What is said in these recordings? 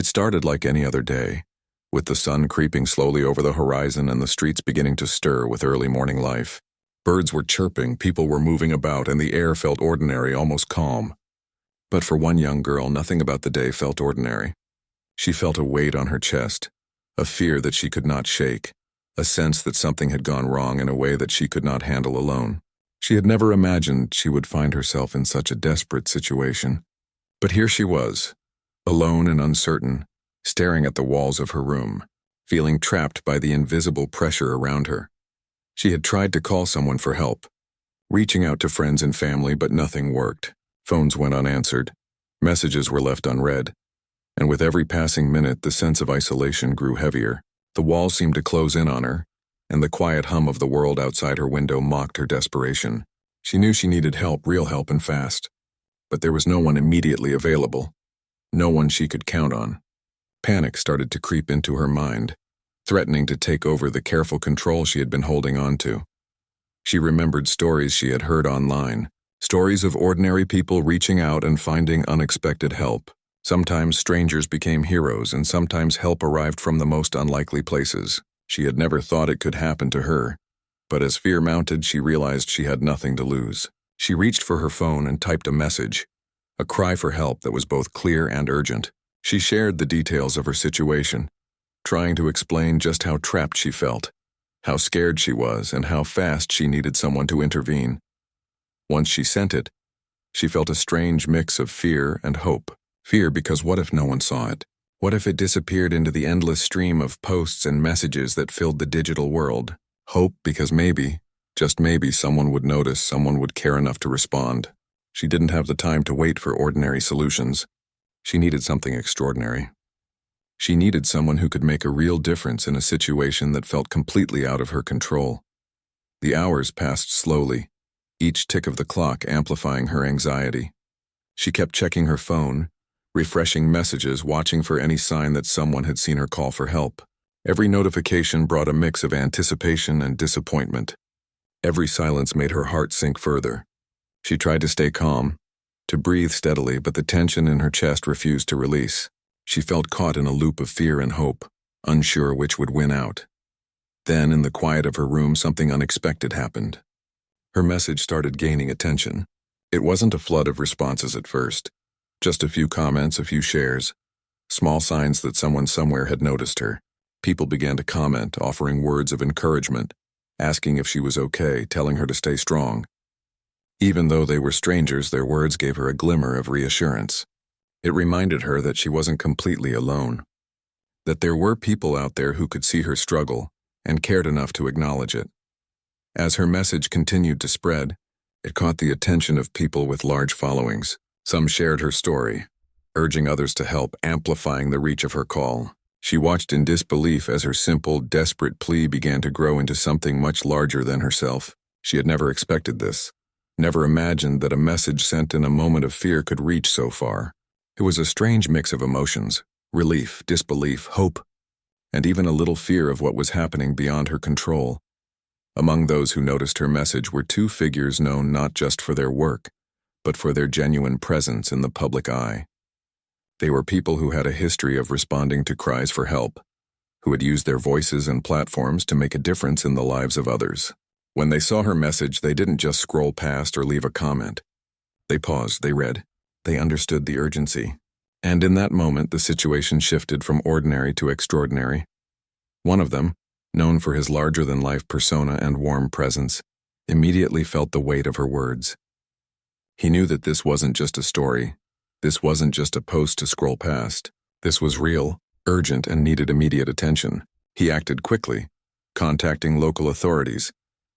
It started like any other day, with the sun creeping slowly over the horizon and the streets beginning to stir with early morning life. Birds were chirping, people were moving about, and the air felt ordinary, almost calm. But for one young girl, nothing about the day felt ordinary. She felt a weight on her chest, a fear that she could not shake, a sense that something had gone wrong in a way that she could not handle alone. She had never imagined she would find herself in such a desperate situation. But here she was, alone and uncertain, staring at the walls of her room, feeling trapped by the invisible pressure around her. She had tried to call someone for help, reaching out to friends and family, but nothing worked. Phones went unanswered, messages were left unread, and with every passing minute the sense of isolation grew heavier. The walls seemed to close in on her, and the quiet hum of the world outside her window mocked her desperation. She knew she needed help, real help, and fast. But there was no one immediately available, no one she could count on. Panic started to creep into her mind, threatening to take over the careful control she had been holding on to. She remembered stories she had heard online, stories of ordinary people reaching out and finding unexpected help. Sometimes strangers became heroes, and sometimes help arrived from the most unlikely places. She had never thought it could happen to her, but as fear mounted, she realized she had nothing to lose. She reached for her phone and typed a message, a cry for help that was both clear and urgent. She shared the details of her situation, trying to explain just how trapped she felt, how scared she was, and how fast she needed someone to intervene. Once she sent it, she felt a strange mix of fear and hope. Fear because what if no one saw it? What if it disappeared into the endless stream of posts and messages that filled the digital world? Hope because maybe, just maybe, someone would notice, someone would care enough to respond. She didn't have the time to wait for ordinary solutions. She needed something extraordinary. She needed someone who could make a real difference in a situation that felt completely out of her control. The hours passed slowly, each tick of the clock amplifying her anxiety. She kept checking her phone, refreshing messages, watching for any sign that someone had seen her call for help. Every notification brought a mix of anticipation and disappointment. Every silence made her heart sink further. She tried to stay calm, to breathe steadily, but the tension in her chest refused to release. She felt caught in a loop of fear and hope, unsure which would win out. Then, in the quiet of her room, something unexpected happened. Her message started gaining attention. It wasn't a flood of responses at first. Just a few comments, a few shares, small signs that someone somewhere had noticed her. People began to comment, offering words of encouragement, asking if she was okay, telling her to stay strong. Even though they were strangers, their words gave her a glimmer of reassurance. It reminded her that she wasn't completely alone, that there were people out there who could see her struggle and cared enough to acknowledge it. As her message continued to spread, it caught the attention of people with large followings. Some shared her story, urging others to help, amplifying the reach of her call. She watched in disbelief as her simple, desperate plea began to grow into something much larger than herself. She had never expected this, never imagined that a message sent in a moment of fear could reach so far. It was a strange mix of emotions, relief, disbelief, hope, and even a little fear of what was happening beyond her control. Among those who noticed her message were two figures known not just for their work, but for their genuine presence in the public eye. They were people who had a history of responding to cries for help, who had used their voices and platforms to make a difference in the lives of others. When they saw her message, they didn't just scroll past or leave a comment. They paused, they read, they understood the urgency. And in that moment, the situation shifted from ordinary to extraordinary. One of them, known for his larger-than-life persona and warm presence, immediately felt the weight of her words. He knew that this wasn't just a story. This wasn't just a post to scroll past. This was real, urgent, and needed immediate attention. He acted quickly, contacting local authorities,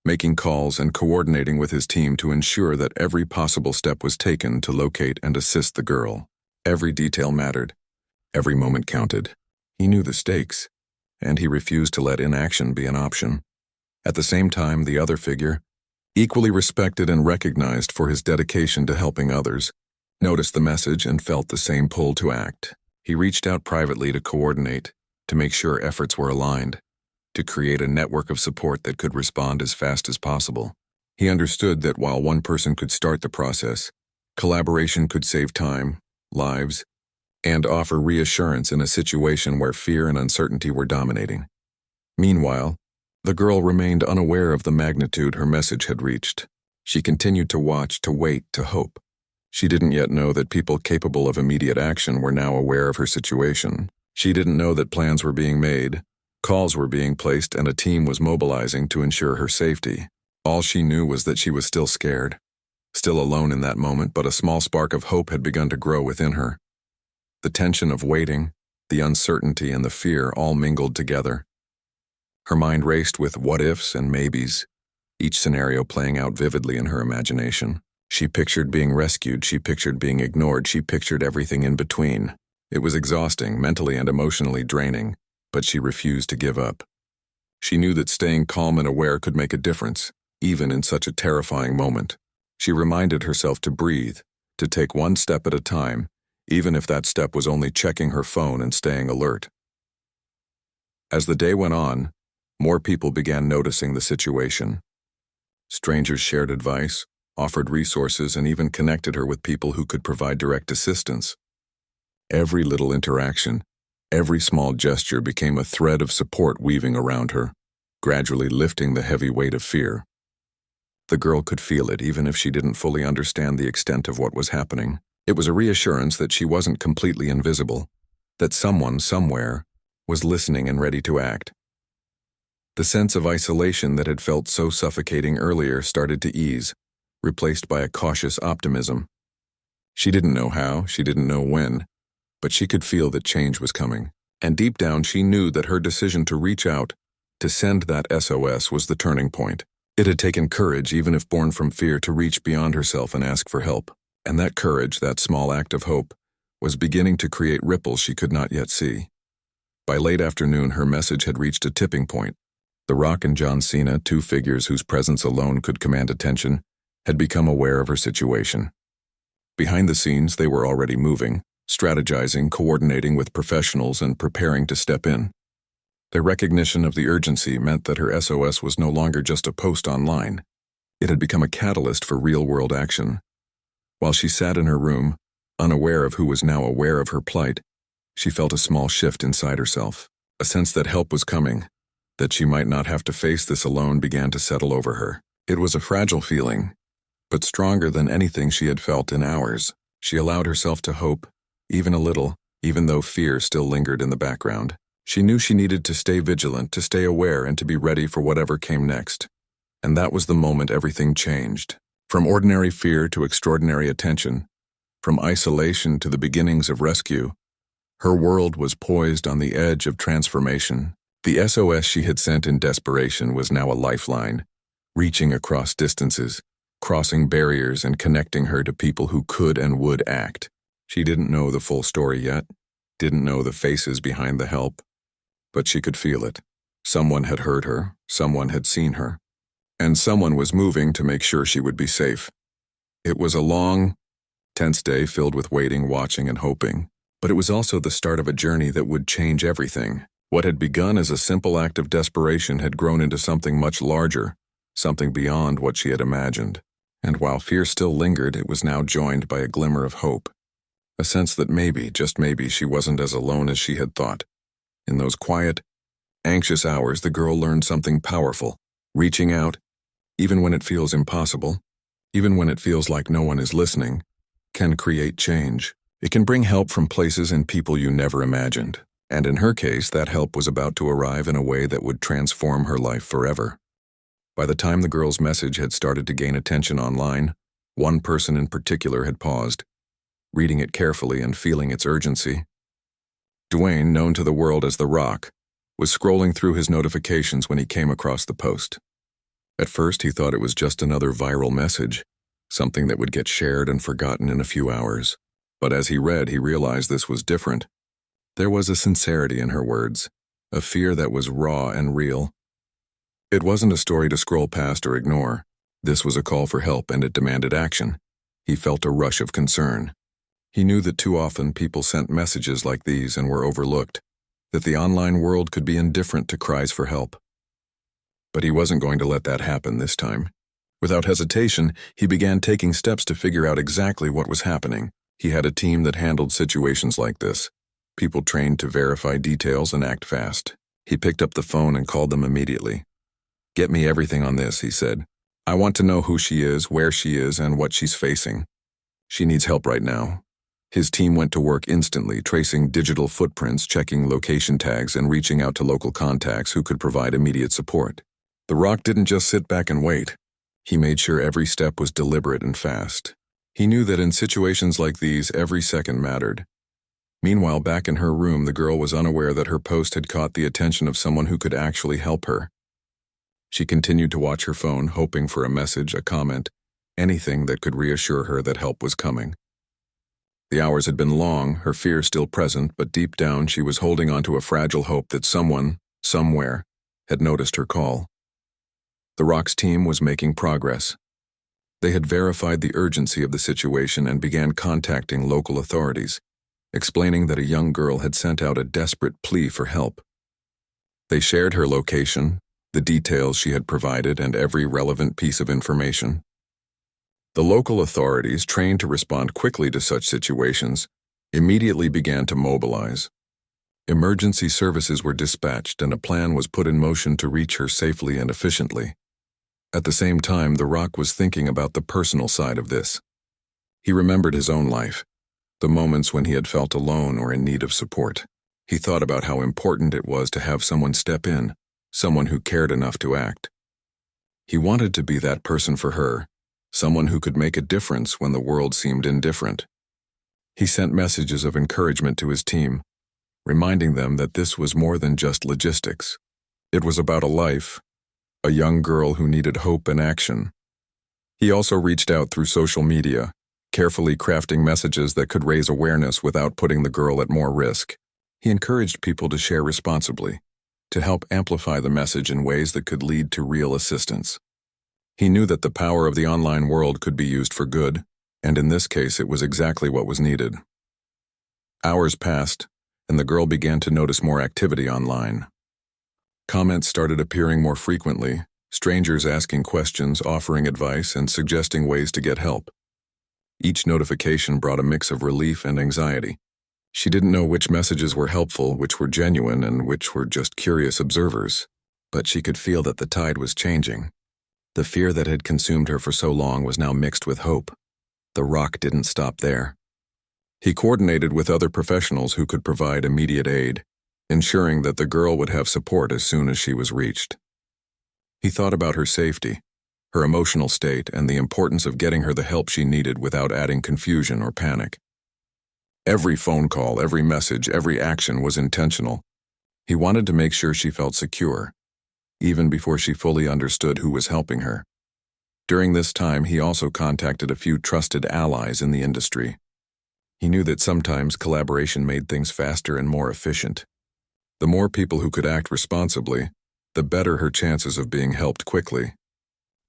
making calls and coordinating with his team to ensure that every possible step was taken to locate and assist the girl. Every detail mattered. Every moment counted. He knew the stakes, and he refused to let inaction be an option. At the same time, the other figure, equally respected and recognized for his dedication to helping others, noticed the message and felt the same pull to act. He reached out privately to coordinate, to make sure efforts were aligned, to create a network of support that could respond as fast as possible. He understood that while one person could start the process, collaboration could save time, lives, and offer reassurance in a situation where fear and uncertainty were dominating. Meanwhile, the girl remained unaware of the magnitude her message had reached. She continued to watch, to wait, to hope. She didn't yet know that people capable of immediate action were now aware of her situation. She didn't know that plans were being made, calls were being placed, and a team was mobilizing to ensure her safety. All she knew was that she was still scared, still alone in that moment, but a small spark of hope had begun to grow within her. The tension of waiting, the uncertainty, and the fear all mingled together. Her mind raced with what-ifs and maybes, each scenario playing out vividly in her imagination. She pictured being rescued, she pictured being ignored, she pictured everything in between. It was exhausting, mentally and emotionally draining, but she refused to give up. She knew that staying calm and aware could make a difference, even in such a terrifying moment. She reminded herself to breathe, to take one step at a time, even if that step was only checking her phone and staying alert. As the day went on, more people began noticing the situation. Strangers shared advice, offered resources, and even connected her with people who could provide direct assistance. Every little interaction, every small gesture became a thread of support weaving around her, gradually lifting the heavy weight of fear. The girl could feel it even if she didn't fully understand the extent of what was happening. It was a reassurance that she wasn't completely invisible, that someone, somewhere, was listening and ready to act. The sense of isolation that had felt so suffocating earlier started to ease, replaced by a cautious optimism. She didn't know how, she didn't know when, but she could feel that change was coming. And deep down she knew that her decision to reach out, to send that SOS, was the turning point. It had taken courage, even if born from fear, to reach beyond herself and ask for help. And that courage, that small act of hope, was beginning to create ripples she could not yet see. By late afternoon, her message had reached a tipping point. The Rock and John Cena, two figures whose presence alone could command attention, had become aware of her situation. Behind the scenes, they were already moving, strategizing, coordinating with professionals, and preparing to step in. Their recognition of the urgency meant that her SOS was no longer just a post online. It had become a catalyst for real-world action. While she sat in her room, unaware of who was now aware of her plight, she felt a small shift inside herself. A sense that help was coming, that she might not have to face this alone, began to settle over her. It was a fragile feeling, but stronger than anything she had felt in hours. She allowed herself to hope, even a little, even though fear still lingered in the background. She knew she needed to stay vigilant, to stay aware, and to be ready for whatever came next. And that was the moment everything changed. From ordinary fear to extraordinary attention, from isolation to the beginnings of rescue, her world was poised on the edge of transformation. The SOS she had sent in desperation was now a lifeline, reaching across distances, crossing barriers, and connecting her to people who could and would act. She didn't know the full story yet, didn't know the faces behind the help, but she could feel it. Someone had heard her, someone had seen her, and someone was moving to make sure she would be safe. It was a long, tense day filled with waiting, watching, and hoping, but it was also the start of a journey that would change everything. What had begun as a simple act of desperation had grown into something much larger, something beyond what she had imagined. And while fear still lingered, it was now joined by a glimmer of hope, a sense that maybe, just maybe, she wasn't as alone as she had thought. In those quiet, anxious hours, the girl learned something powerful. Reaching out, even when it feels impossible, even when it feels like no one is listening, can create change. It can bring help from places and people you never imagined. And in her case, that help was about to arrive in a way that would transform her life forever. By the time the girl's message had started to gain attention online, one person in particular had paused, reading it carefully and feeling its urgency. Dwayne, known to the world as The Rock, was scrolling through his notifications when he came across the post. At first, he thought it was just another viral message, something that would get shared and forgotten in a few hours. But as he read, he realized this was different. There was a sincerity in her words, a fear that was raw and real. It wasn't a story to scroll past or ignore. This was a call for help, and it demanded action. He felt a rush of concern. He knew that too often people sent messages like these and were overlooked, that the online world could be indifferent to cries for help. But he wasn't going to let that happen this time. Without hesitation, he began taking steps to figure out exactly what was happening. He had a team that handled situations like this, people trained to verify details and act fast. He picked up the phone and called them immediately. "Get me everything on this," he said. "I want to know who she is, where she is, and what she's facing. She needs help right now." His team went to work instantly, tracing digital footprints, checking location tags, and reaching out to local contacts who could provide immediate support. The Rock didn't just sit back and wait. He made sure every step was deliberate and fast. He knew that in situations like these, every second mattered. Meanwhile, back in her room, the girl was unaware that her post had caught the attention of someone who could actually help her. She continued to watch her phone, hoping for a message, a comment, anything that could reassure her that help was coming. The hours had been long, her fear still present, but deep down she was holding on to a fragile hope that someone, somewhere, had noticed her call. The Rock's team was making progress. They had verified the urgency of the situation and began contacting local authorities, explaining that a young girl had sent out a desperate plea for help. They shared her location, the details she had provided, and every relevant piece of information. The local authorities, trained to respond quickly to such situations, immediately began to mobilize. Emergency services were dispatched and a plan was put in motion to reach her safely and efficiently. At the same time, The Rock was thinking about the personal side of this. He remembered his own life, the moments when he had felt alone or in need of support. He thought about how important it was to have someone step in, someone who cared enough to act. He wanted to be that person for her, someone who could make a difference when the world seemed indifferent. He sent messages of encouragement to his team, reminding them that this was more than just logistics. It was about a life, a young girl who needed hope and action. He also reached out through social media, carefully crafting messages that could raise awareness without putting the girl at more risk. He encouraged people to share responsibly, to help amplify the message in ways that could lead to real assistance. He knew that the power of the online world could be used for good, and in this case it was exactly what was needed. Hours passed, and the girl began to notice more activity online. Comments started appearing more frequently, strangers asking questions, offering advice, and suggesting ways to get help. Each notification brought a mix of relief and anxiety. She didn't know which messages were helpful, which were genuine, and which were just curious observers, but she could feel that the tide was changing. The fear that had consumed her for so long was now mixed with hope. The Rock didn't stop there. He coordinated with other professionals who could provide immediate aid, ensuring that the girl would have support as soon as she was reached. He thought about her safety, her emotional state, and the importance of getting her the help she needed without adding confusion or panic. Every phone call, every message, every action was intentional. He wanted to make sure she felt secure, even before she fully understood who was helping her. During this time, he also contacted a few trusted allies in the industry. He knew that sometimes collaboration made things faster and more efficient. The more people who could act responsibly, the better her chances of being helped quickly.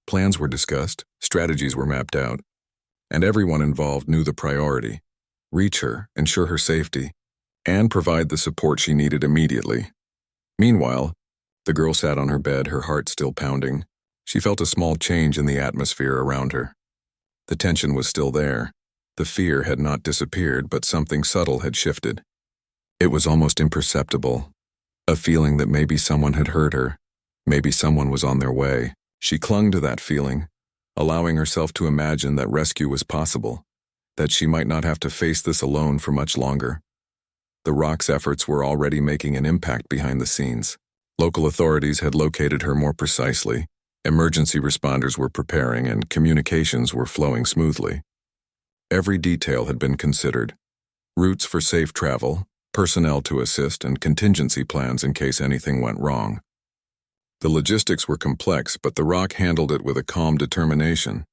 Plans were discussed, strategies were mapped out, and everyone involved knew the priority: reach her, ensure her safety, and provide the support she needed immediately. Meanwhile, the girl sat on her bed, her heart still pounding. She felt a small change in the atmosphere around her. The tension was still there. The fear had not disappeared, but something subtle had shifted. It was almost imperceptible, a feeling that maybe someone had heard her, maybe someone was on their way. She clung to that feeling, allowing herself to imagine that rescue was possible, that she might not have to face this alone for much longer. The Rock's efforts were already making an impact behind the scenes. Local authorities had located her more precisely, emergency responders were preparing, and communications were flowing smoothly. Every detail had been considered: routes for safe travel, personnel to assist, and contingency plans in case anything went wrong. The logistics were complex, but The Rock handled it with a calm determination,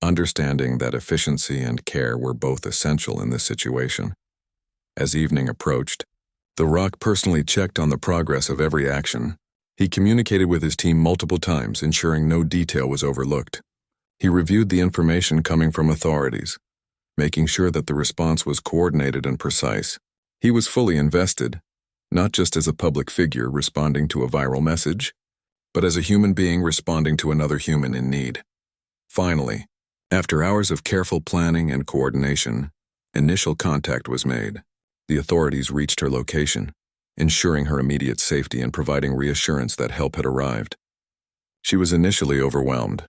understanding that efficiency and care were both essential in this situation. As evening approached, The Rock personally checked on the progress of every action. He communicated with his team multiple times, ensuring no detail was overlooked. He reviewed the information coming from authorities, making sure that the response was coordinated and precise. He was fully invested, not just as a public figure responding to a viral message, but as a human being responding to another human in need. Finally, after hours of careful planning and coordination, Initial contact was made. The authorities reached her location, ensuring her immediate safety and providing reassurance that help had arrived. She was initially overwhelmed,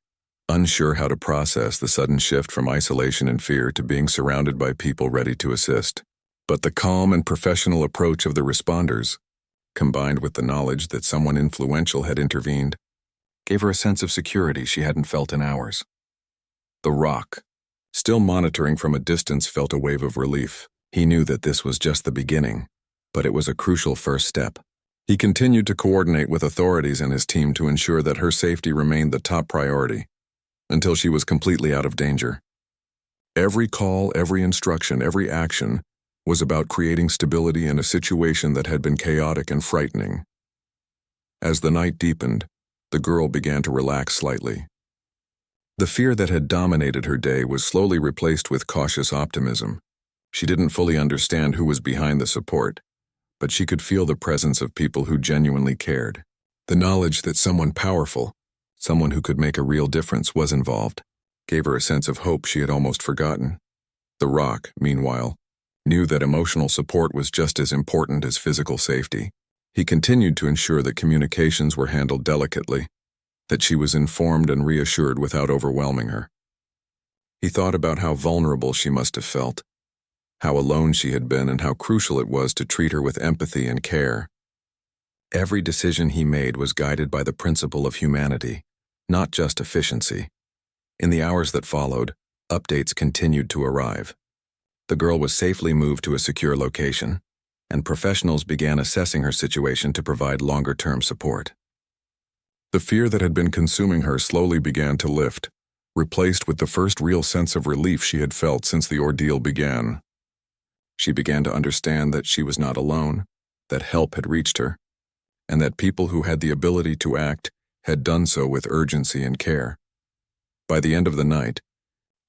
unsure how to process the sudden shift from isolation and fear to being surrounded by people ready to assist. But the calm and professional approach of the responders, combined with the knowledge that someone influential had intervened, gave her a sense of security she hadn't felt in hours. The Rock, still monitoring from a distance, felt a wave of relief. He knew that this was just the beginning, but it was a crucial first step. He continued to coordinate with authorities and his team to ensure that her safety remained the top priority, until she was completely out of danger. Every call, every instruction, every action was about creating stability in a situation that had been chaotic and frightening. As the night deepened, the girl began to relax slightly. The fear that had dominated her day was slowly replaced with cautious optimism. She didn't fully understand who was behind the support, but she could feel the presence of people who genuinely cared. The knowledge that someone powerful, someone who could make a real difference, was involved, gave her a sense of hope she had almost forgotten. The Rock, meanwhile, knew that emotional support was just as important as physical safety. He continued to ensure that communications were handled delicately, that she was informed and reassured without overwhelming her. He thought about how vulnerable she must have felt, how alone she had been, and how crucial it was to treat her with empathy and care. Every decision he made was guided by the principle of humanity, not just efficiency. In the hours that followed, updates continued to arrive. The girl was safely moved to a secure location, and professionals began assessing her situation to provide longer-term support. The fear that had been consuming her slowly began to lift, replaced with the first real sense of relief she had felt since the ordeal began. She began to understand that she was not alone, that help had reached her, and that people who had the ability to act had done so with urgency and care. By the end of the night,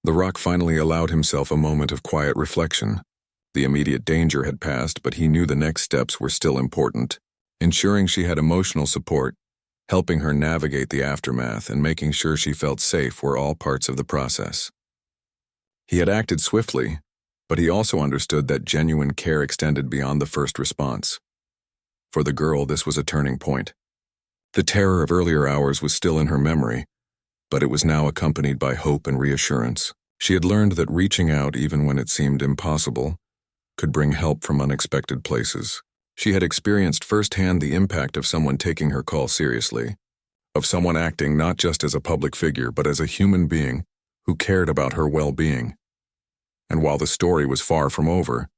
the Rock finally allowed himself a moment of quiet reflection. The immediate danger had passed, but he knew the next steps were still important. Ensuring she had emotional support, helping her navigate the aftermath, and making sure she felt safe were all parts of the process. He had acted swiftly, but he also understood that genuine care extended beyond the first response. For the girl, this was a turning point. The terror of earlier hours was still in her memory, but it was now accompanied by hope and reassurance. She had learned that reaching out, even when it seemed impossible, could bring help from unexpected places. She had experienced firsthand the impact of someone taking her call seriously, of someone acting not just as a public figure but as a human being who cared about her well-being. And while the story was far from over,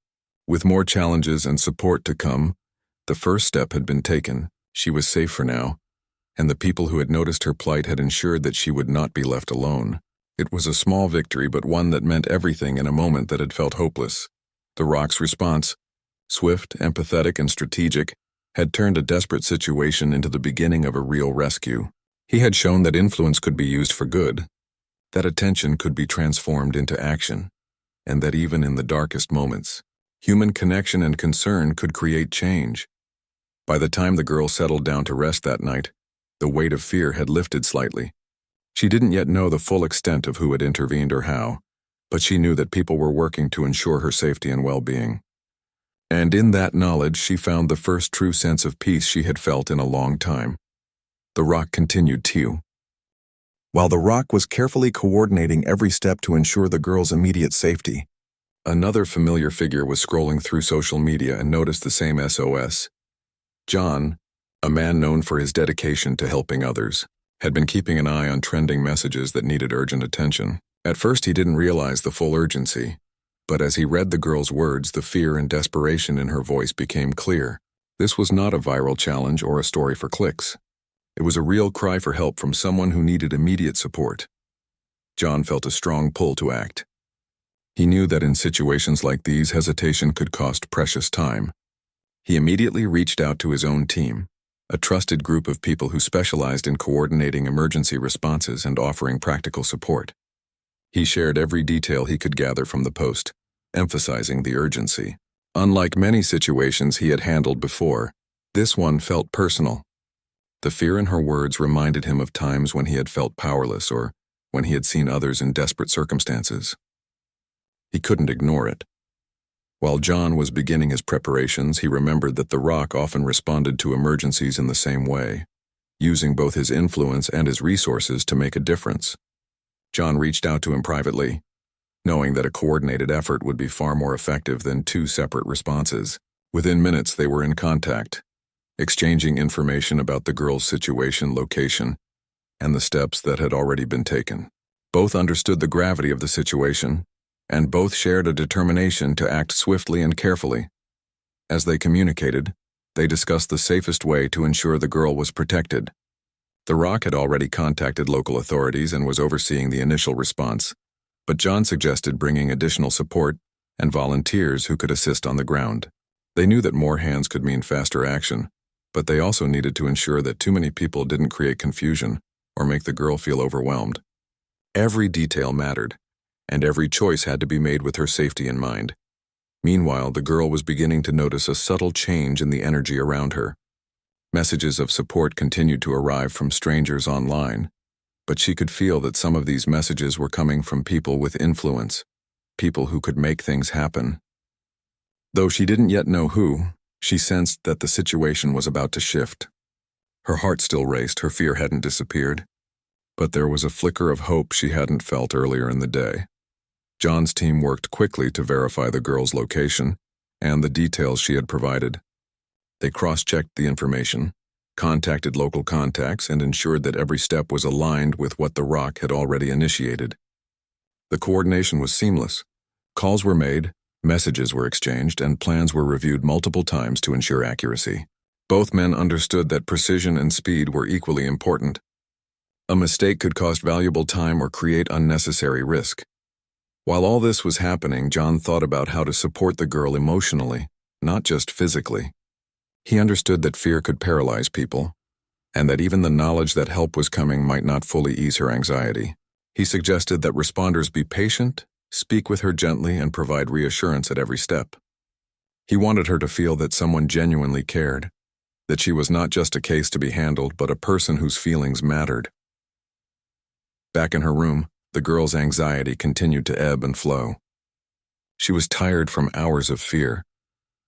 with more challenges and support to come, the first step had been taken. She was safe for now, and the people who had noticed her plight had ensured that she would not be left alone. It was a small victory, but one that meant everything in a moment that had felt hopeless. The Rock's response, swift, empathetic, and strategic, had turned a desperate situation into the beginning of a real rescue. He had shown that influence could be used for good, that attention could be transformed into action, and that even in the darkest moments, human connection and concern could create change. By the time the girl settled down to rest that night, the weight of fear had lifted slightly. She didn't yet know the full extent of who had intervened or how, but she knew that people were working to ensure her safety and well-being. And in that knowledge, she found the first true sense of peace she had felt in a long time. The Rock continued to. While the Rock was carefully coordinating every step to ensure the girl's immediate safety, another familiar figure was scrolling through social media and noticed the same SOS. John, a man known for his dedication to helping others, had been keeping an eye on trending messages that needed urgent attention. At first, he didn't realize the full urgency, but as he read the girl's words, the fear and desperation in her voice became clear. This was not a viral challenge or a story for clicks. It was a real cry for help from someone who needed immediate support. John felt a strong pull to act. He knew that in situations like these, hesitation could cost precious time. He immediately reached out to his own team, a trusted group of people who specialized in coordinating emergency responses and offering practical support. He shared every detail he could gather from the post, emphasizing the urgency. Unlike many situations he had handled before, this one felt personal. The fear in her words reminded him of times when he had felt powerless or when he had seen others in desperate circumstances. He couldn't ignore it. While John was beginning his preparations, he remembered that the Rock often responded to emergencies in the same way, using both his influence and his resources to make a difference. John reached out to him privately, knowing that a coordinated effort would be far more effective than two separate responses. Within minutes, they were in contact, exchanging information about the girl's situation, location, and the steps that had already been taken. Both understood the gravity of the situation, and both shared a determination to act swiftly and carefully. As they communicated, they discussed the safest way to ensure the girl was protected. The Rock had already contacted local authorities and was overseeing the initial response, but John suggested bringing additional support and volunteers who could assist on the ground. They knew that more hands could mean faster action, but they also needed to ensure that too many people didn't create confusion or make the girl feel overwhelmed. Every detail mattered, and every choice had to be made with her safety in mind. Meanwhile, the girl was beginning to notice a subtle change in the energy around her. Messages of support continued to arrive from strangers online, but she could feel that some of these messages were coming from people with influence, people who could make things happen. Though she didn't yet know who, she sensed that the situation was about to shift. Her heart still raced, her fear hadn't disappeared, but there was a flicker of hope she hadn't felt earlier in the day. John's team worked quickly to verify the girl's location and the details she had provided. They cross-checked the information, contacted local contacts, and ensured that every step was aligned with what the Rock had already initiated. The coordination was seamless. Calls were made, messages were exchanged, and plans were reviewed multiple times to ensure accuracy. Both men understood that precision and speed were equally important. A mistake could cost valuable time or create unnecessary risk. While all this was happening, John thought about how to support the girl emotionally, not just physically. He understood that fear could paralyze people, and that even the knowledge that help was coming might not fully ease her anxiety. He suggested that responders be patient, speak with her gently, and provide reassurance at every step. He wanted her to feel that someone genuinely cared, that she was not just a case to be handled, but a person whose feelings mattered. Back in her room, the girl's anxiety continued to ebb and flow. She was tired from hours of fear,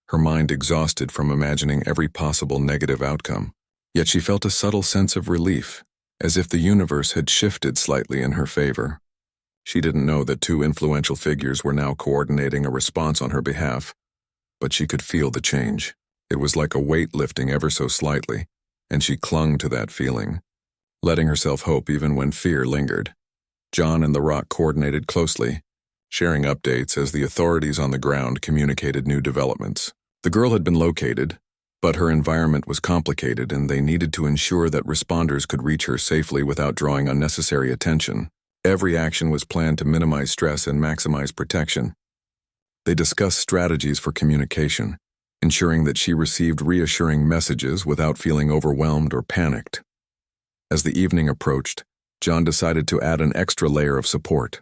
her mind exhausted from imagining every possible negative outcome. Yet she felt a subtle sense of relief, as if the universe had shifted slightly in her favor. She didn't know that two influential figures were now coordinating a response on her behalf, but she could feel the change. It was like a weight lifting ever so slightly, and she clung to that feeling, letting herself hope even when fear lingered. John and the Rock coordinated closely, sharing updates as the authorities on the ground communicated new developments. The girl had been located, but her environment was complicated and they needed to ensure that responders could reach her safely without drawing unnecessary attention. Every action was planned to minimize stress and maximize protection. They discussed strategies for communication, ensuring that she received reassuring messages without feeling overwhelmed or panicked. As the evening approached, John decided to add an extra layer of support.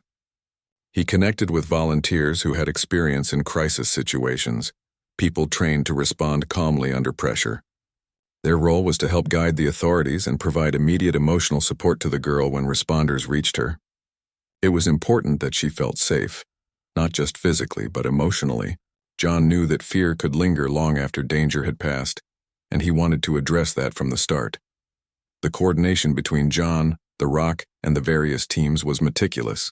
He connected with volunteers who had experience in crisis situations, people trained to respond calmly under pressure. Their role was to help guide the authorities and provide immediate emotional support to the girl when responders reached her. It was important that she felt safe, not just physically but emotionally. John knew that fear could linger long after danger had passed, and he wanted to address that from the start. The coordination between John, the Rock, and the various teams was meticulous.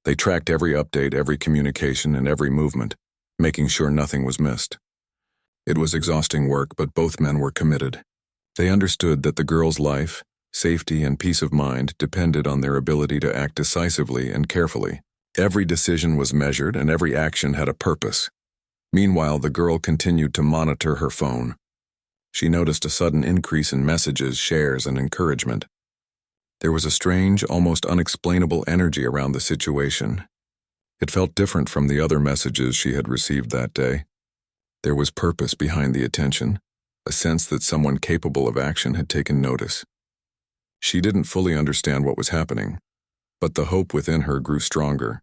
They tracked every update, every communication, and every movement, making sure nothing was missed. It was exhausting work, but both men were committed. They understood that the girl's life, safety, and peace of mind depended on their ability to act decisively and carefully. Every decision was measured and every action had a purpose. Meanwhile, the girl continued to monitor her phone. She noticed a sudden increase in messages, shares, and encouragement. There was a strange, almost unexplainable energy around the situation. It felt different from the other messages she had received that day. There was purpose behind the attention, a sense that someone capable of action had taken notice. She didn't fully understand what was happening, but the hope within her grew stronger.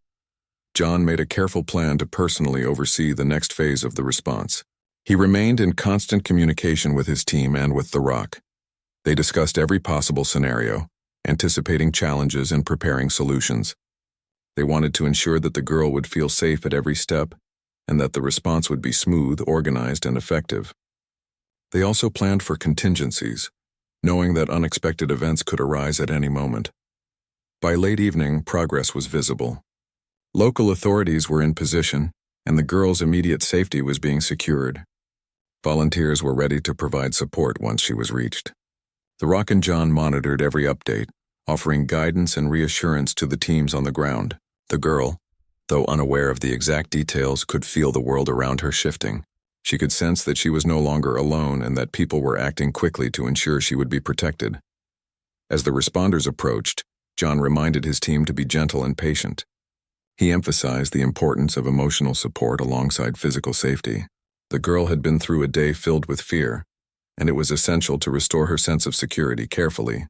John made a careful plan to personally oversee the next phase of the response. He remained in constant communication with his team and with the Rock. They discussed every possible scenario, anticipating challenges and preparing solutions. They wanted to ensure that the girl would feel safe at every step and that the response would be smooth, organized, and effective. They also planned for contingencies, knowing that unexpected events could arise at any moment. By late evening, progress was visible. Local authorities were in position, and the girl's immediate safety was being secured. Volunteers were ready to provide support once she was reached. The Rock and John monitored every update, offering guidance and reassurance to the teams on the ground. The girl, though unaware of the exact details, could feel the world around her shifting. She could sense that she was no longer alone and that people were acting quickly to ensure she would be protected. As the responders approached, John reminded his team to be gentle and patient. He emphasized the importance of emotional support alongside physical safety. The girl had been through a day filled with fear, and it was essential to restore her sense of security carefully.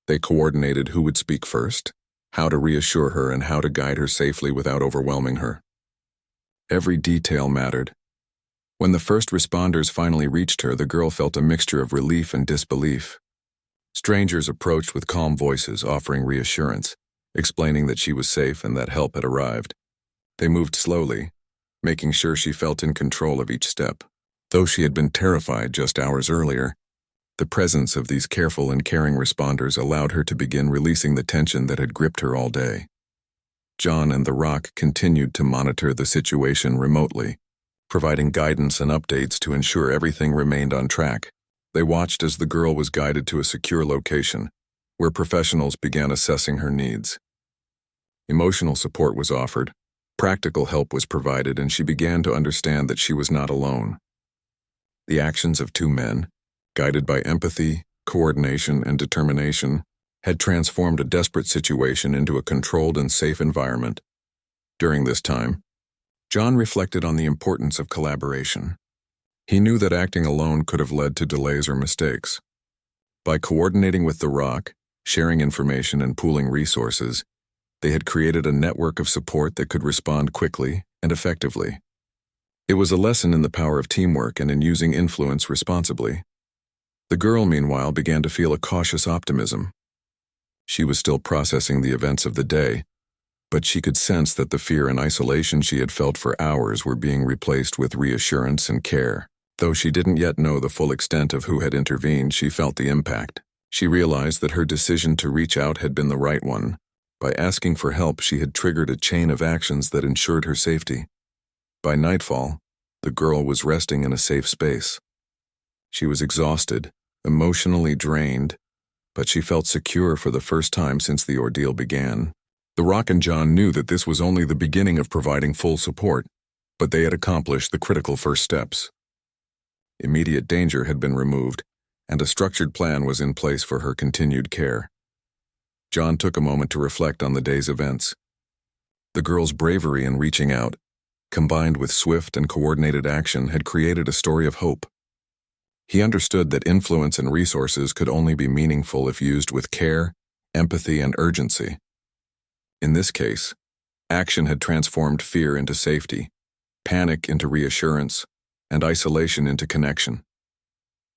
They coordinated who would speak first, how to reassure her, and how to guide her safely without overwhelming her. Every detail mattered. When the first responders finally reached her, the girl felt a mixture of relief and disbelief. Strangers approached with calm voices, offering reassurance, explaining that she was safe and that help had arrived. They moved slowly, making sure she felt in control of each step. Though she had been terrified just hours earlier, the presence of these careful and caring responders allowed her to begin releasing the tension that had gripped her all day. John and The Rock continued to monitor the situation remotely, providing guidance and updates to ensure everything remained on track. They watched as the girl was guided to a secure location, where professionals began assessing her needs. Emotional support was offered, practical help was provided, and she began to understand that she was not alone. The actions of two men, guided by empathy, coordination, and determination, had transformed a desperate situation into a controlled and safe environment. During this time, John reflected on the importance of collaboration. He knew that acting alone could have led to delays or mistakes. By coordinating with The Rock, sharing information, and pooling resources, they had created a network of support that could respond quickly and effectively. It was a lesson in the power of teamwork and in using influence responsibly. The girl, meanwhile, began to feel a cautious optimism. She was still processing the events of the day, but she could sense that the fear and isolation she had felt for hours were being replaced with reassurance and care. Though she didn't yet know the full extent of who had intervened, she felt the impact. She realized that her decision to reach out had been the right one. By asking for help, she had triggered a chain of actions that ensured her safety. By nightfall, the girl was resting in a safe space. She was exhausted, emotionally drained, but she felt secure for the first time since the ordeal began. The Rock and John knew that this was only the beginning of providing full support, but they had accomplished the critical first steps. Immediate danger had been removed, and a structured plan was in place for her continued care. John took a moment to reflect on the day's events. The girl's bravery in reaching out, combined with swift and coordinated action, had created a story of hope. He understood that influence and resources could only be meaningful if used with care, empathy, and urgency. In this case, action had transformed fear into safety, panic into reassurance, and isolation into connection.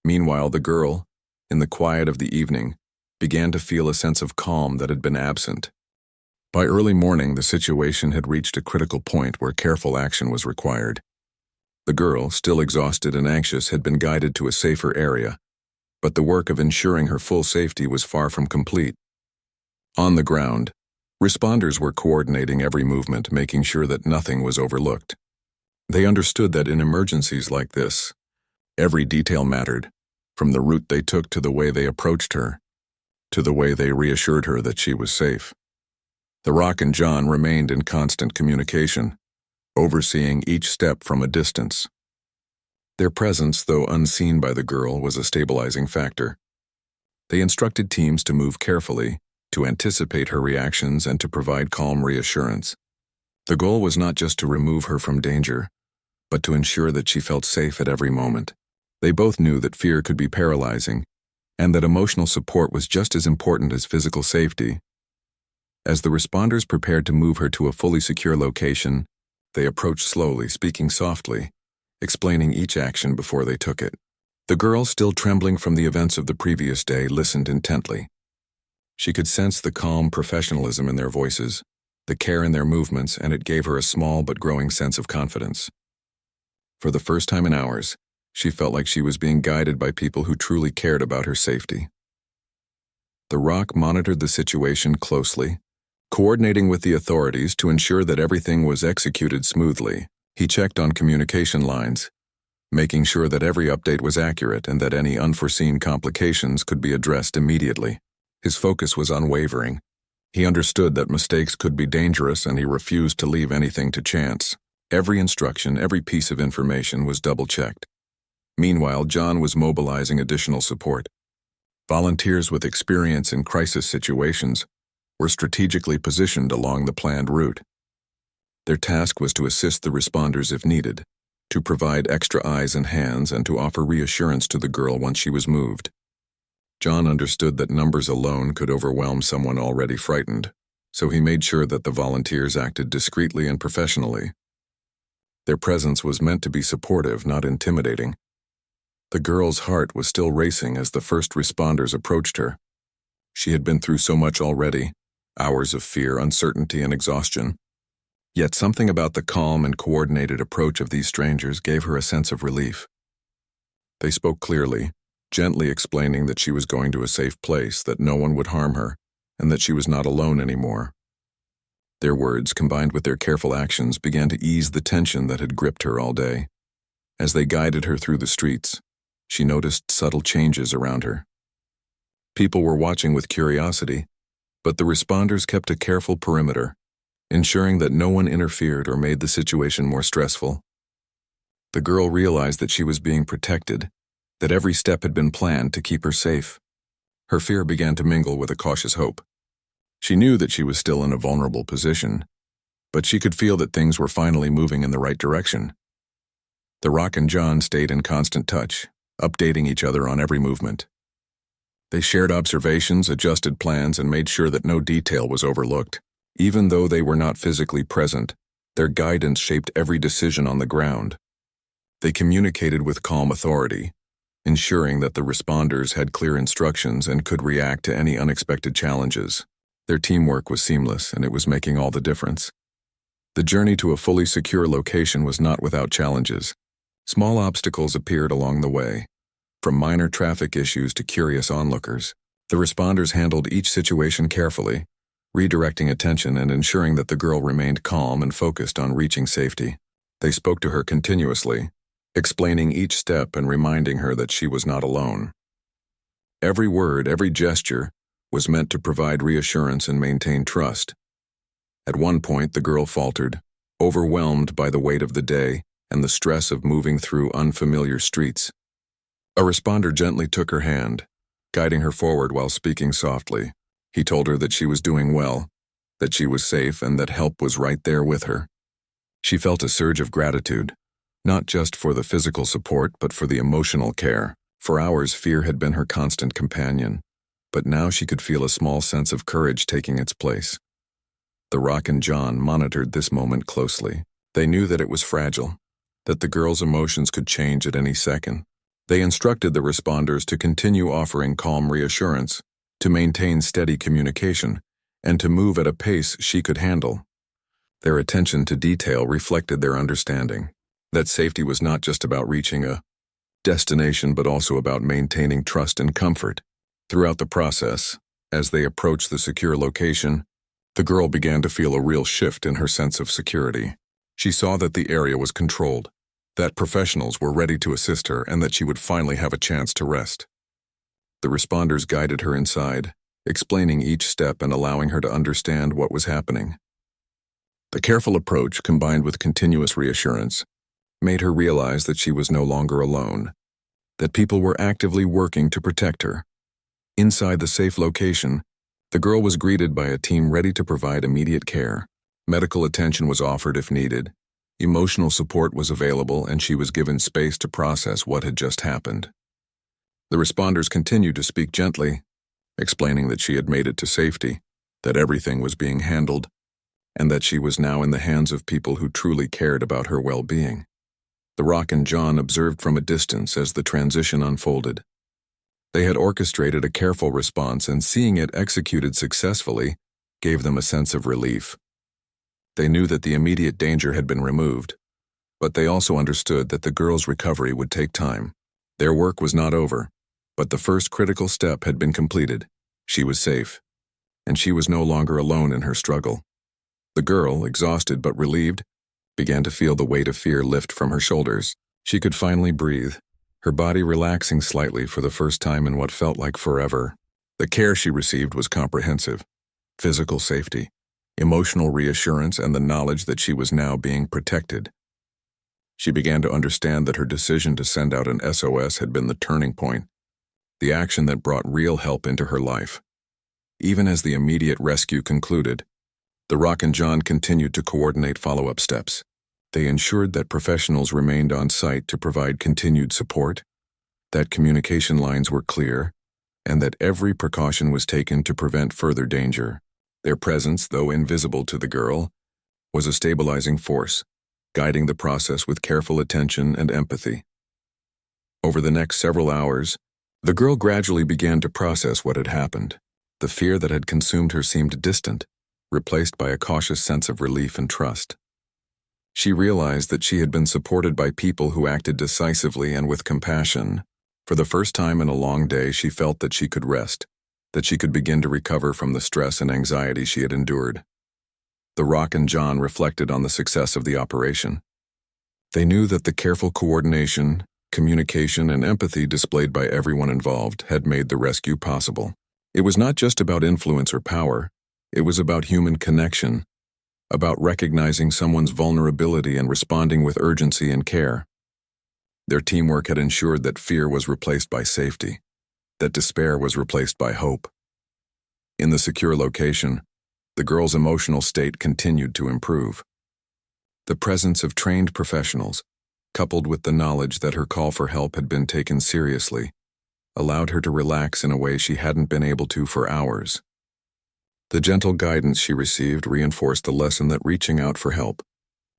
Meanwhile, the girl, in the quiet of the evening, began to feel a sense of calm that had been absent. By early morning, the situation had reached a critical point where careful action was required. The girl, still exhausted and anxious, had been guided to a safer area, but the work of ensuring her full safety was far from complete. On the ground, responders were coordinating every movement, making sure that nothing was overlooked. They understood that in emergencies like this, every detail mattered, from the route they took to the way they approached her, to the way they reassured her that she was safe. The Rock and John remained in constant communication, overseeing each step from a distance. Their presence, though unseen by the girl, was a stabilizing factor. They instructed teams to move carefully, to anticipate her reactions, and to provide calm reassurance. The goal was not just to remove her from danger, but to ensure that she felt safe at every moment. They both knew that fear could be paralyzing, and that emotional support was just as important as physical safety. As the responders prepared to move her to a fully secure location, they approached slowly, speaking softly, explaining each action before they took it. The girl, still trembling from the events of the previous day, listened intently. She could sense the calm professionalism in their voices, the care in their movements, and it gave her a small but growing sense of confidence. For the first time in hours, she felt like she was being guided by people who truly cared about her safety. The Rock monitored the situation closely, coordinating with the authorities to ensure that everything was executed smoothly. He checked on communication lines, making sure that every update was accurate and that any unforeseen complications could be addressed immediately. His focus was unwavering. He understood that mistakes could be dangerous, and he refused to leave anything to chance. Every instruction, every piece of information was double-checked. Meanwhile, John was mobilizing additional support. Volunteers with experience in crisis situations were strategically positioned along the planned route. Their task was to assist the responders if needed, to provide extra eyes and hands, and to offer reassurance to the girl once she was moved. John understood that numbers alone could overwhelm someone already frightened, so he made sure that the volunteers acted discreetly and professionally. Their presence was meant to be supportive, not intimidating. The girl's heart was still racing as the first responders approached her. She had been through so much already, hours of fear, uncertainty, and exhaustion. Yet something about the calm and coordinated approach of these strangers gave her a sense of relief. They spoke clearly, gently explaining that she was going to a safe place, that no one would harm her, and that she was not alone anymore. Their words, combined with their careful actions, began to ease the tension that had gripped her all day. As they guided her through the streets, she noticed subtle changes around her. People were watching with curiosity, but the responders kept a careful perimeter, ensuring that no one interfered or made the situation more stressful. The girl realized that she was being protected, that every step had been planned to keep her safe. Her fear began to mingle with a cautious hope. She knew that she was still in a vulnerable position, but she could feel that things were finally moving in the right direction. The Rock and John stayed in constant touch, updating each other on every movement. They shared observations, adjusted plans, and made sure that no detail was overlooked. Even though they were not physically present, their guidance shaped every decision on the ground. They communicated with calm authority, ensuring that the responders had clear instructions and could react to any unexpected challenges. Their teamwork was seamless, and it was making all the difference. The journey to a fully secure location was not without challenges. Small obstacles appeared along the way, from minor traffic issues to curious onlookers. The responders handled each situation carefully, redirecting attention and ensuring that the girl remained calm and focused on reaching safety. They spoke to her continuously, explaining each step and reminding her that she was not alone. Every word, every gesture, was meant to provide reassurance and maintain trust. At one point, the girl faltered, overwhelmed by the weight of the day and the stress of moving through unfamiliar streets. A responder gently took her hand, guiding her forward while speaking softly. He told her that she was doing well, that she was safe, and that help was right there with her. She felt a surge of gratitude, not just for the physical support, but for the emotional care. For hours, fear had been her constant companion, but now she could feel a small sense of courage taking its place. The Rock and John monitored this moment closely. They knew that it was fragile, that the girl's emotions could change at any second. They instructed the responders to continue offering calm reassurance, to maintain steady communication, and to move at a pace she could handle. Their attention to detail reflected their understanding that safety was not just about reaching a destination, but also about maintaining trust and comfort. Throughout the process, as they approached the secure location, the girl began to feel a real shift in her sense of security. She saw that the area was controlled, that professionals were ready to assist her, and that she would finally have a chance to rest. The responders guided her inside, explaining each step and allowing her to understand what was happening. The careful approach, combined with continuous reassurance, made her realize that she was no longer alone, that people were actively working to protect her. Inside the safe location, the girl was greeted by a team ready to provide immediate care. Medical attention was offered if needed. Emotional support was available, and she was given space to process what had just happened. The responders continued to speak gently, explaining that she had made it to safety, that everything was being handled, and that she was now in the hands of people who truly cared about her well-being. The Rock and John observed from a distance as the transition unfolded. They had orchestrated a careful response, and seeing it executed successfully gave them a sense of relief. They knew that the immediate danger had been removed, but they also understood that the girl's recovery would take time. Their work was not over, but the first critical step had been completed. She was safe, and she was no longer alone in her struggle. The girl, exhausted but relieved, began to feel the weight of fear lift from her shoulders. She could finally breathe, her body relaxing slightly for the first time in what felt like forever. The care she received was comprehensive: physical safety, emotional reassurance, and the knowledge that she was now being protected. She began to understand that her decision to send out an SOS had been the turning point, the action that brought real help into her life. Even as the immediate rescue concluded, The Rock and John continued to coordinate follow-up steps. They ensured that professionals remained on site to provide continued support, that communication lines were clear, and that every precaution was taken to prevent further danger. Their presence, though invisible to the girl, was a stabilizing force, guiding the process with careful attention and empathy. Over the next several hours, the girl gradually began to process what had happened. The fear that had consumed her seemed distant, replaced by a cautious sense of relief and trust. She realized that she had been supported by people who acted decisively and with compassion. For the first time in a long day, she felt that she could rest, that she could begin to recover from the stress and anxiety she had endured. The Rock and John reflected on the success of the operation. They knew that the careful coordination, communication, and empathy displayed by everyone involved had made the rescue possible. It was not just about influence or power, it was about human connection, about recognizing someone's vulnerability and responding with urgency and care. Their teamwork had ensured that fear was replaced by safety, that despair was replaced by hope. In the secure location, the girl's emotional state continued to improve. The presence of trained professionals, coupled with the knowledge that her call for help had been taken seriously, allowed her to relax in a way she hadn't been able to for hours. The gentle guidance she received reinforced the lesson that reaching out for help,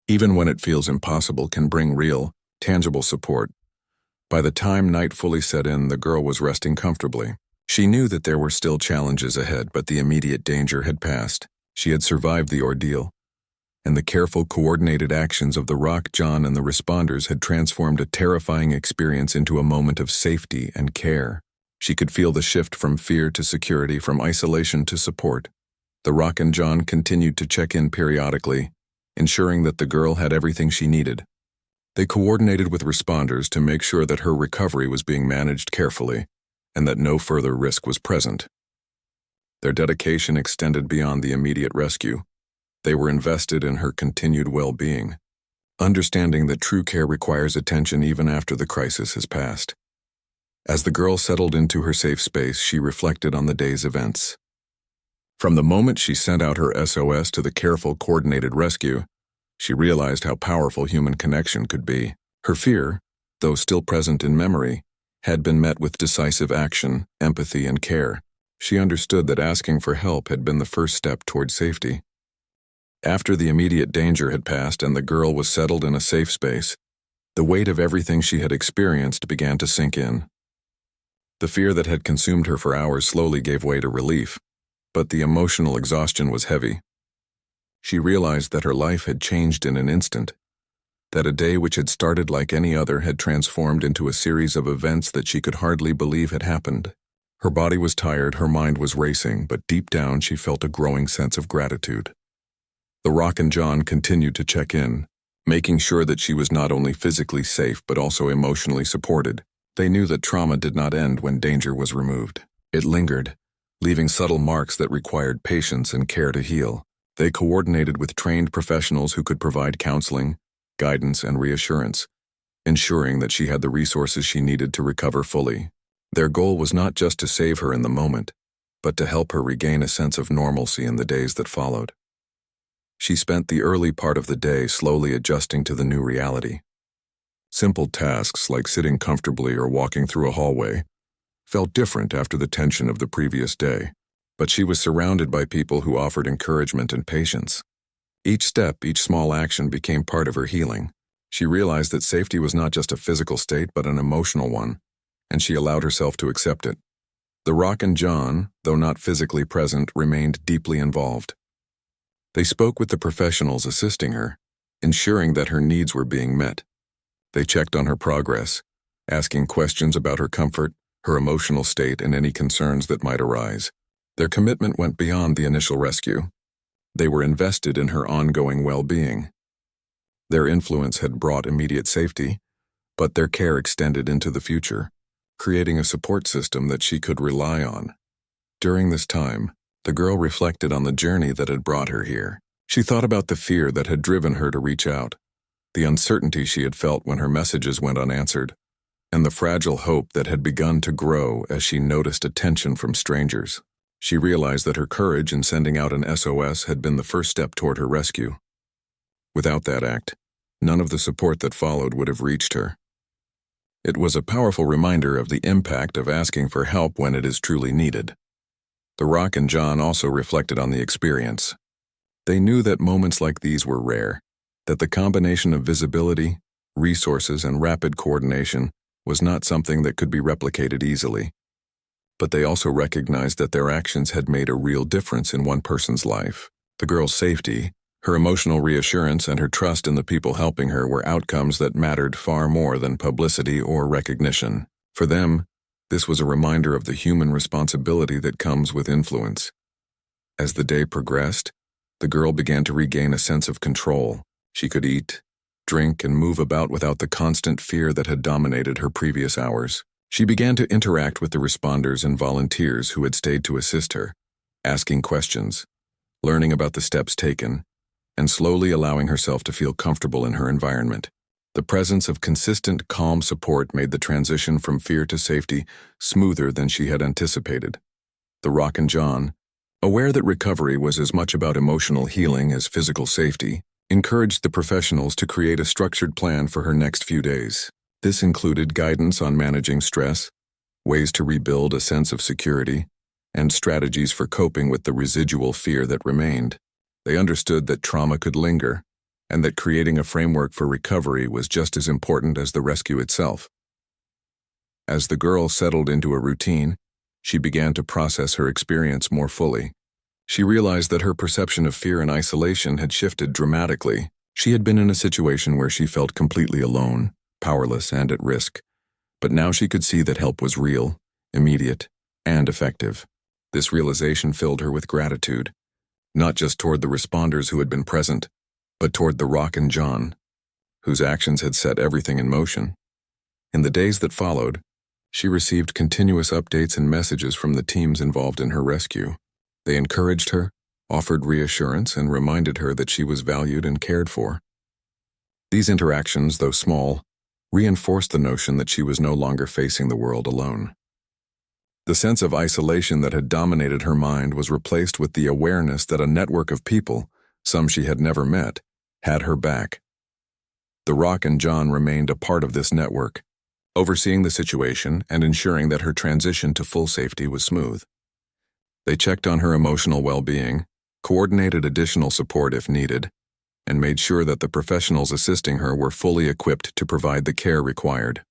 even when it feels impossible, can bring real, tangible support. By the time night fully set in, the girl was resting comfortably. She knew that there were still challenges ahead, but the immediate danger had passed. She had survived the ordeal, and the careful, coordinated actions of the Rock, John, and the responders had transformed a terrifying experience into a moment of safety and care. She could feel the shift from fear to security, from isolation to support. The Rock and John continued to check in periodically, ensuring that the girl had everything she needed. They coordinated with responders to make sure that her recovery was being managed carefully and that no further risk was present. Their dedication extended beyond the immediate rescue. They were invested in her continued well-being, understanding that true care requires attention even after the crisis has passed. As the girl settled into her safe space, she reflected on the day's events. From the moment she sent out her SOS to the careful, coordinated rescue, she realized how powerful human connection could be. Her fear, though still present in memory, had been met with decisive action, empathy, and care. She understood that asking for help had been the first step toward safety. After the immediate danger had passed and the girl was settled in a safe space, the weight of everything she had experienced began to sink in. The fear that had consumed her for hours slowly gave way to relief, but the emotional exhaustion was heavy. She realized that her life had changed in an instant, that a day which had started like any other had transformed into a series of events that she could hardly believe had happened. Her body was tired, her mind was racing, but deep down she felt a growing sense of gratitude. The Rock and John continued to check in, making sure that she was not only physically safe but also emotionally supported. They knew that trauma did not end when danger was removed. It lingered, leaving subtle marks that required patience and care to heal. They coordinated with trained professionals who could provide counseling, guidance, and reassurance, ensuring that she had the resources she needed to recover fully. Their goal was not just to save her in the moment, but to help her regain a sense of normalcy in the days that followed. She spent the early part of the day slowly adjusting to the new reality. Simple tasks like sitting comfortably or walking through a hallway felt different after the tension of the previous day, but she was surrounded by people who offered encouragement and patience. Each step, each small action became part of her healing. She realized that safety was not just a physical state but an emotional one, and she allowed herself to accept it. The Rock and John, though not physically present, remained deeply involved. They spoke with the professionals assisting her, ensuring that her needs were being met. They checked on her progress, asking questions about her comfort, her emotional state, and any concerns that might arise. Their commitment went beyond the initial rescue. They were invested in her ongoing well-being. Their influence had brought immediate safety, but their care extended into the future, creating a support system that she could rely on. During this time, the girl reflected on the journey that had brought her here. She thought about the fear that had driven her to reach out, the uncertainty she had felt when her messages went unanswered, and the fragile hope that had begun to grow as she noticed attention from strangers. She realized that her courage in sending out an SOS had been the first step toward her rescue. Without that act, none of the support that followed would have reached her. It was a powerful reminder of the impact of asking for help when it is truly needed. The Rock and John also reflected on the experience. They knew that moments like these were rare, that the combination of visibility, resources, and rapid coordination was not something that could be replicated easily. But they also recognized that their actions had made a real difference in one person's life. The girl's safety, her emotional reassurance, and her trust in the people helping her were outcomes that mattered far more than publicity or recognition. For them, this was a reminder of the human responsibility that comes with influence. As the day progressed, the girl began to regain a sense of control. She could eat, drink, and move about without the constant fear that had dominated her previous hours. She began to interact with the responders and volunteers who had stayed to assist her, asking questions, learning about the steps taken, and slowly allowing herself to feel comfortable in her environment. The presence of consistent, calm support made the transition from fear to safety smoother than she had anticipated. The Rock and John, aware that recovery was as much about emotional healing as physical safety, encouraged the professionals to create a structured plan for her next few days. This included guidance on managing stress, ways to rebuild a sense of security, and strategies for coping with the residual fear that remained. They understood that trauma could linger, and that creating a framework for recovery was just as important as the rescue itself. As the girl settled into a routine, she began to process her experience more fully. She realized that her perception of fear and isolation had shifted dramatically. She had been in a situation where she felt completely alone, powerless, and at risk. But now she could see that help was real, immediate, and effective. This realization filled her with gratitude, not just toward the responders who had been present, but toward the Rock and John, whose actions had set everything in motion. In the days that followed, she received continuous updates and messages from the teams involved in her rescue. They encouraged her, offered reassurance, and reminded her that she was valued and cared for. These interactions, though small, reinforced the notion that she was no longer facing the world alone. The sense of isolation that had dominated her mind was replaced with the awareness that a network of people, some she had never met, had her back. The Rock and John remained a part of this network, overseeing the situation and ensuring that her transition to full safety was smooth. They checked on her emotional well-being, coordinated additional support if needed, and made sure that the professionals assisting her were fully equipped to provide the care required.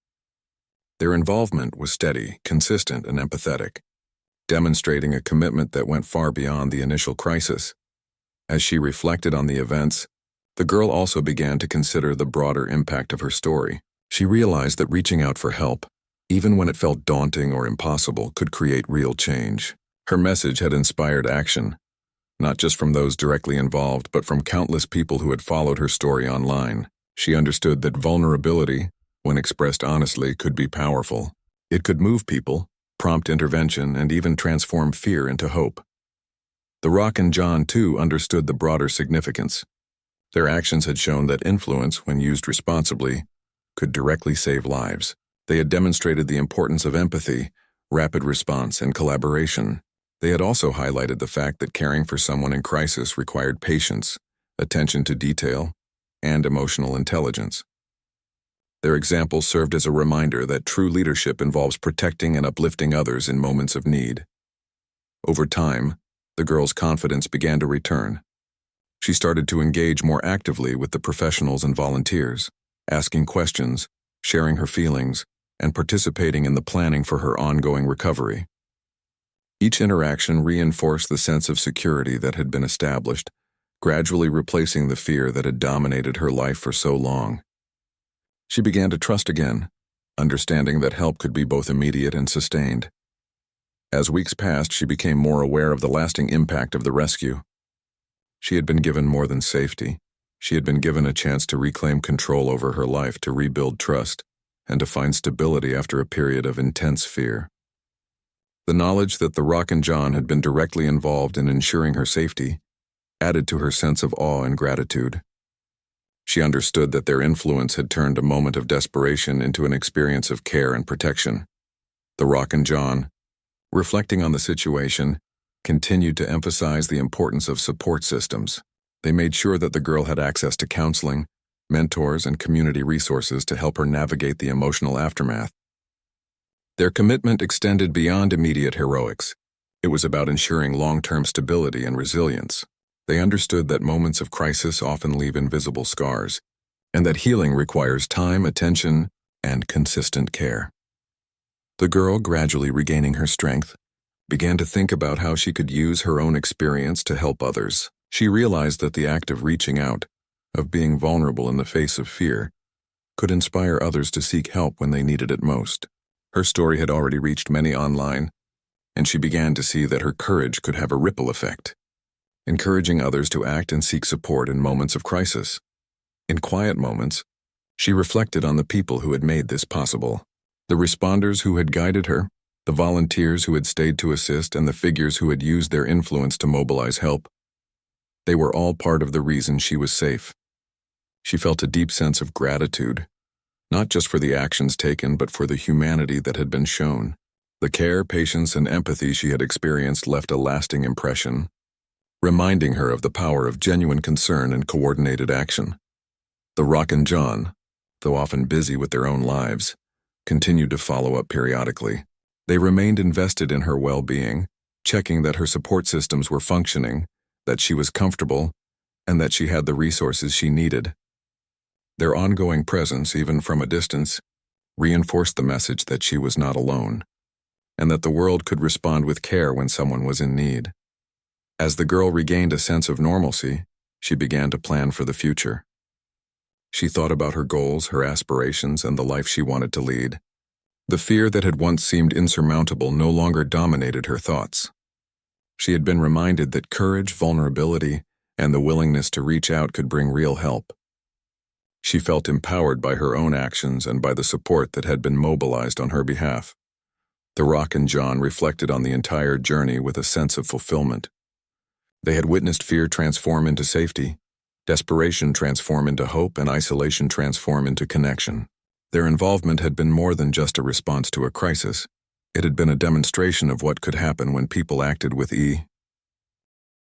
Their involvement was steady, consistent, and empathetic, demonstrating a commitment that went far beyond the initial crisis. As she reflected on the events, the girl also began to consider the broader impact of her story. She realized that reaching out for help, even when it felt daunting or impossible, could create real change. Her message had inspired action, not just from those directly involved, but from countless people who had followed her story online. She understood that vulnerability, when expressed honestly, could be powerful. It could move people, prompt intervention, and even transform fear into hope. The Rock and John, too, understood the broader significance. Their actions had shown that influence, when used responsibly, could directly save lives. They had demonstrated the importance of empathy, rapid response, and collaboration. They had also highlighted the fact that caring for someone in crisis required patience, attention to detail, and emotional intelligence. Their examples served as a reminder that true leadership involves protecting and uplifting others in moments of need. Over time, the girl's confidence began to return. She started to engage more actively with the professionals and volunteers, asking questions, sharing her feelings, and participating in the planning for her ongoing recovery. Each interaction reinforced the sense of security that had been established, gradually replacing the fear that had dominated her life for so long. She began to trust again, understanding that help could be both immediate and sustained. As weeks passed, she became more aware of the lasting impact of the rescue. She had been given more than safety. She had been given a chance to reclaim control over her life, to rebuild trust, and to find stability after a period of intense fear. The knowledge that the Rock and John had been directly involved in ensuring her safety added to her sense of awe and gratitude. She understood that their influence had turned a moment of desperation into an experience of care and protection. The Rock and John, reflecting on the situation, continued to emphasize the importance of support systems. They made sure that the girl had access to counseling, mentors, and community resources to help her navigate the emotional aftermath. Their commitment extended beyond immediate heroics. It was about ensuring long-term stability and resilience. They understood that moments of crisis often leave invisible scars, and that healing requires time, attention, and consistent care. The girl, gradually regaining her strength, began to think about how she could use her own experience to help others. She realized that the act of reaching out, of being vulnerable in the face of fear, could inspire others to seek help when they needed it most. Her story had already reached many online, and she began to see that her courage could have a ripple effect, encouraging others to act and seek support in moments of crisis. In quiet moments, she reflected on the people who had made this possible. The responders who had guided her, the volunteers who had stayed to assist, and the figures who had used their influence to mobilize help. They were all part of the reason she was safe. She felt a deep sense of gratitude, not just for the actions taken, but for the humanity that had been shown. The care, patience, and empathy she had experienced left a lasting impression, reminding her of the power of genuine concern and coordinated action. The Rock and John, though often busy with their own lives, continued to follow up periodically. They remained invested in her well-being, checking that her support systems were functioning, that she was comfortable, and that she had the resources she needed. Their ongoing presence, even from a distance, reinforced the message that she was not alone, and that the world could respond with care when someone was in need. As the girl regained a sense of normalcy, she began to plan for the future. She thought about her goals, her aspirations, and the life she wanted to lead. The fear that had once seemed insurmountable no longer dominated her thoughts. She had been reminded that courage, vulnerability, and the willingness to reach out could bring real help. She felt empowered by her own actions and by the support that had been mobilized on her behalf. The Rock and John reflected on the entire journey with a sense of fulfillment. They had witnessed fear transform into safety, desperation transform into hope, and isolation transform into connection. Their involvement had been more than just a response to a crisis. It had been a demonstration of what could happen when people acted with